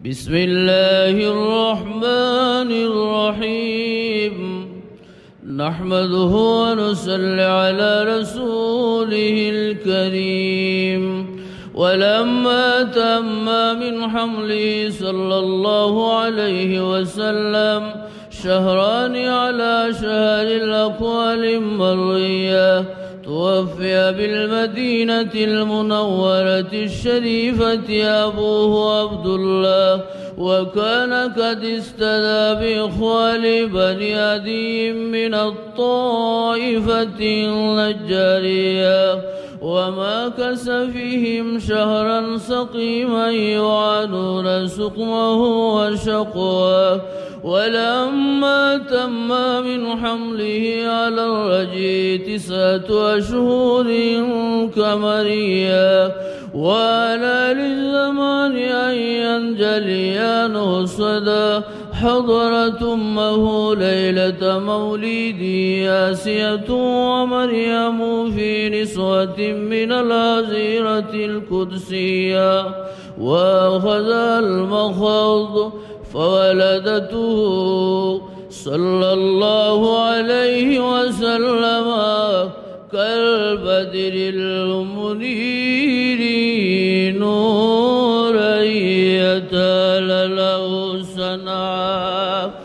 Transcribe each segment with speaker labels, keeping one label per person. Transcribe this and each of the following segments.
Speaker 1: بسم الله الرحمن الرحيم نحمده ونصلي على رسوله الكريم ولما تم من حمله صلى الله عليه وسلم شهران على شهر الأقوال المروية توفي بالمدينة المنورة الشريفة أبوه عبد الله وكان قد استدى بإخوال بني عدي من الطائفة النجارية ومكث فيهم شهرا سقيما يعانون سقمه وشقواه ولما تم من حمله على الرجل 9 أشهر قمرية وعلى للزمان أن ينجلي نصدا حضرت أمه ليلة مولده آسية ومريم في نسوة من العزيرة القدسية وأخذ المخاض فولدته صلى الله عليه وسلم كالبدر المنير نورا يتلألأ له صنعاء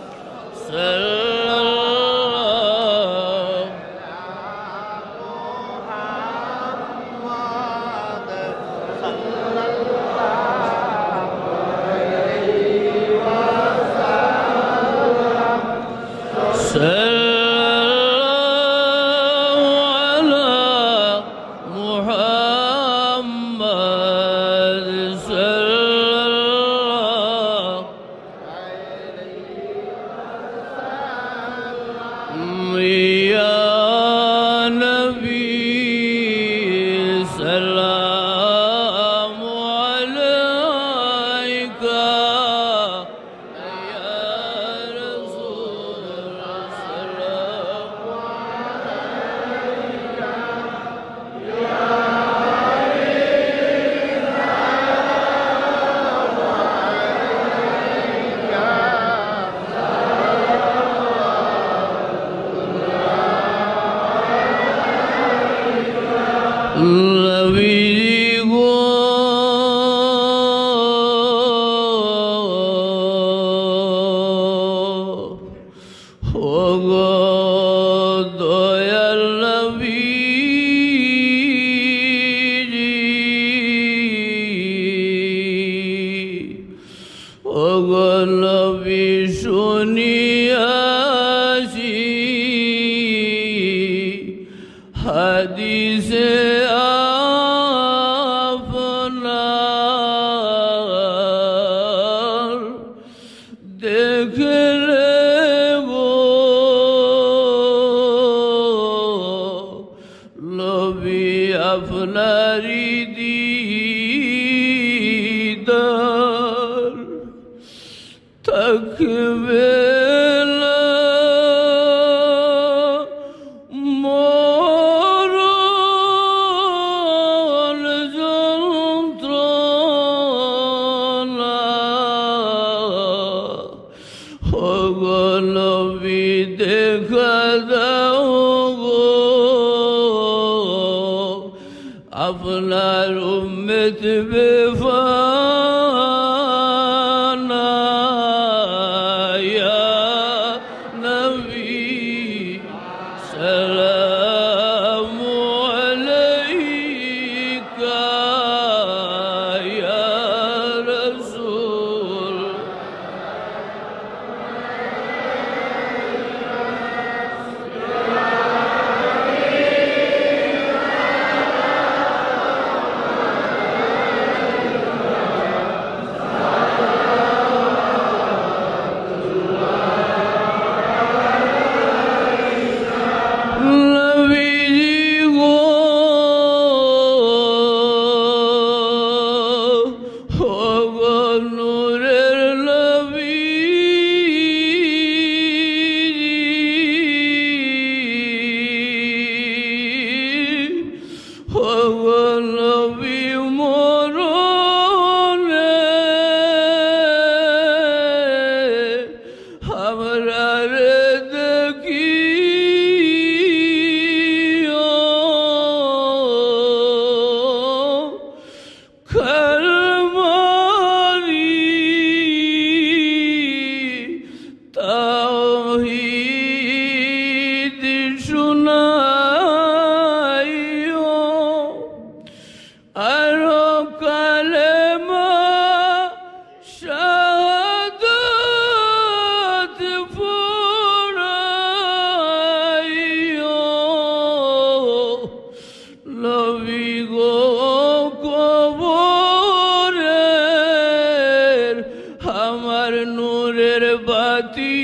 Speaker 1: নূরের বাতি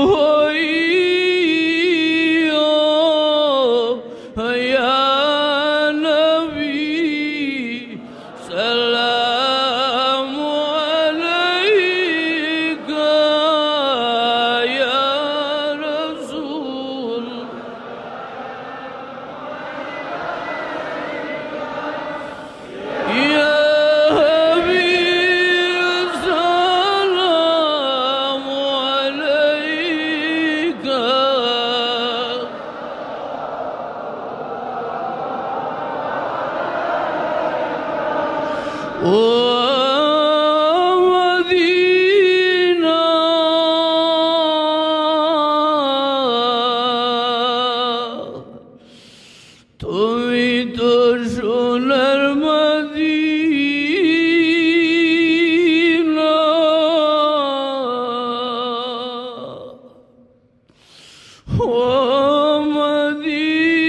Speaker 1: হইও ইয়া নবী সালামু আলাইকা ইয়া রাসূল ইয়া মদিনা তুমি তো সোনার মদিনা ও মদিনা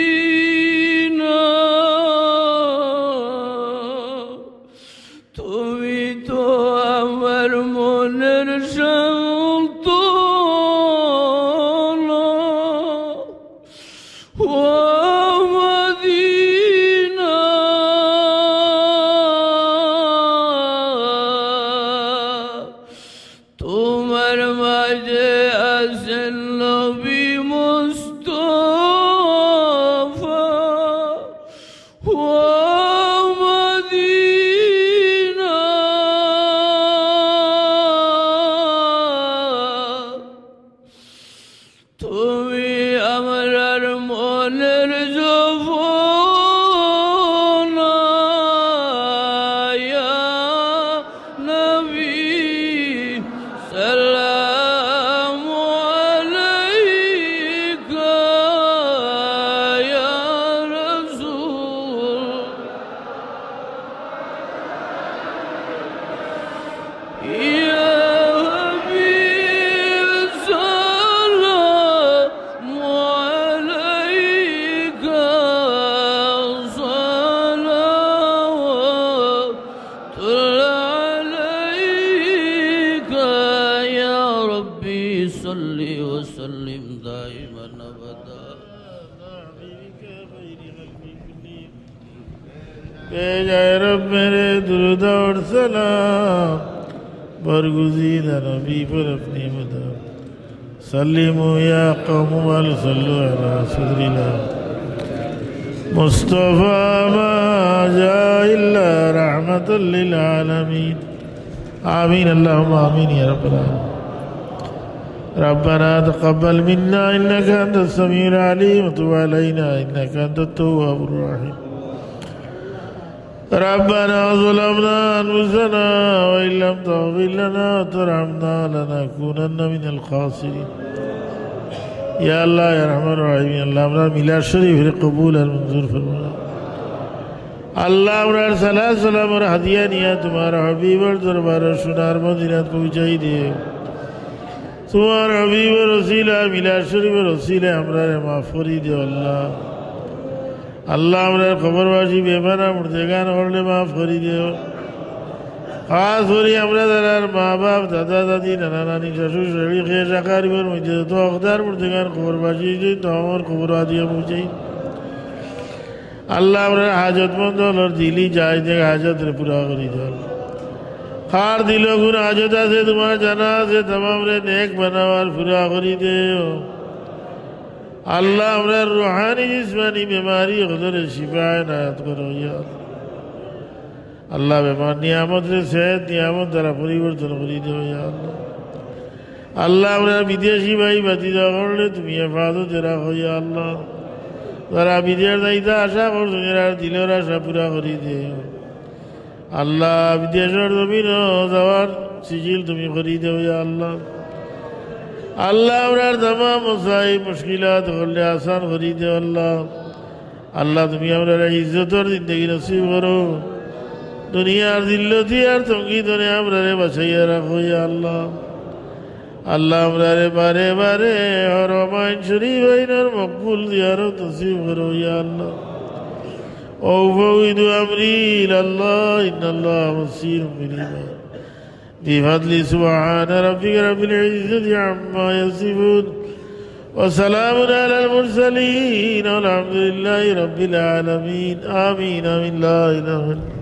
Speaker 1: তুমি তো আমার মনের সান্ত্বনা ও মদিনা তোমার মাঝে আছেন নবী মুস্তাফা ও মদিনা তুমি আমার মনের যৌবনা ইয়া নবী সালামু আলাইকা ইয়া রাসূল ইয়া صل وسلم دائما ابدا
Speaker 2: جائے رب میرے درود اور سلام برگزیدہ نبی پر اپنی مدد سلموا یا قوم صلوا علی صدر اللہ مصطفى ما جاء إلا رحمة للعالمين آمين اللهم آمين يا رب العالمين ربنا تقبل منا إنك أنت السميع العليم وتب علينا إنك أنت التواب الرحيم ربنا ظلمنا أنفسنا وإن لم تغفر لنا وترحمنا لنكونن من الخاسرين يا الله يا رحمن الرحيم الله أمرار ميلاد شريف قبول المنظور فرمانا اللہ امرار صلاة سلام اور ہدیہ نیا تمہارا حبیب اور دربار شنار مدینہ پہنچائی دے تمہارا حبیب اور رسیلہ میلاد شریف اور رسیلہ امرار معفوری دے اللہ اللہ امرار قبر باشی بیمانا مردگان اورلے معفوری دے خاص ہوری امرار درار ماں باپ دادا دادی نانا نانی ششو شریف خیش اقاری پر مجھے تو اقدار مردگان قبر باشی دے تو ہمار قبر آدیہ پہنچائی اللہ امرار حاجت مند اور دلی جائز دے حاجت رے پورا کری دے خار دلوں گن حاجتہ سے تمہارا جانا سے تمام رے نیک بناوال پورا کری دے اللہ امرار روحانی جسمانی بیماری غدر شفاء عنایت کرو یا اللہ بیمار نعمت سے صحت نعمت درہ پوری ورطن کری دے یا اللہ اللہ امرار بیدیشی بھائی بھتیجا کر لے تمہیں حفاظت رکھو یا اللہ ذرا বিদেশ যাইতে আশা করছো এরা দিলের আশা পুরা করে দে আল্লাহ বিদেশের জমিন যাওয়ার সিজিল তুমি করে দেও ইয়া আল্লাহ আল্লাহ আমরার तमाम মুসাইব মুশকিলাত হলে আসান করে দেও আল্লাহ আল্লাহ তুমি আমরার ইজ্জতর জিন্দেগি নসিব করো দুনিয়ার জিল্লতি আর তঙ্গি ধরে আমরারে বাঁচাইয়া রাখো ইয়া আল্লাহ اللہ امرارے بارے بارے حرمین شریف اینر مقبول زیارت نصیب کرو یا اللہ اوفوید امری الاللہ ان اللہ بصیر بالعباد بفضل سبحان ربك رب العزة عما يصفون وسلام على المرسلين والحمد لله رب العالمين آمين آمين لا إله إلا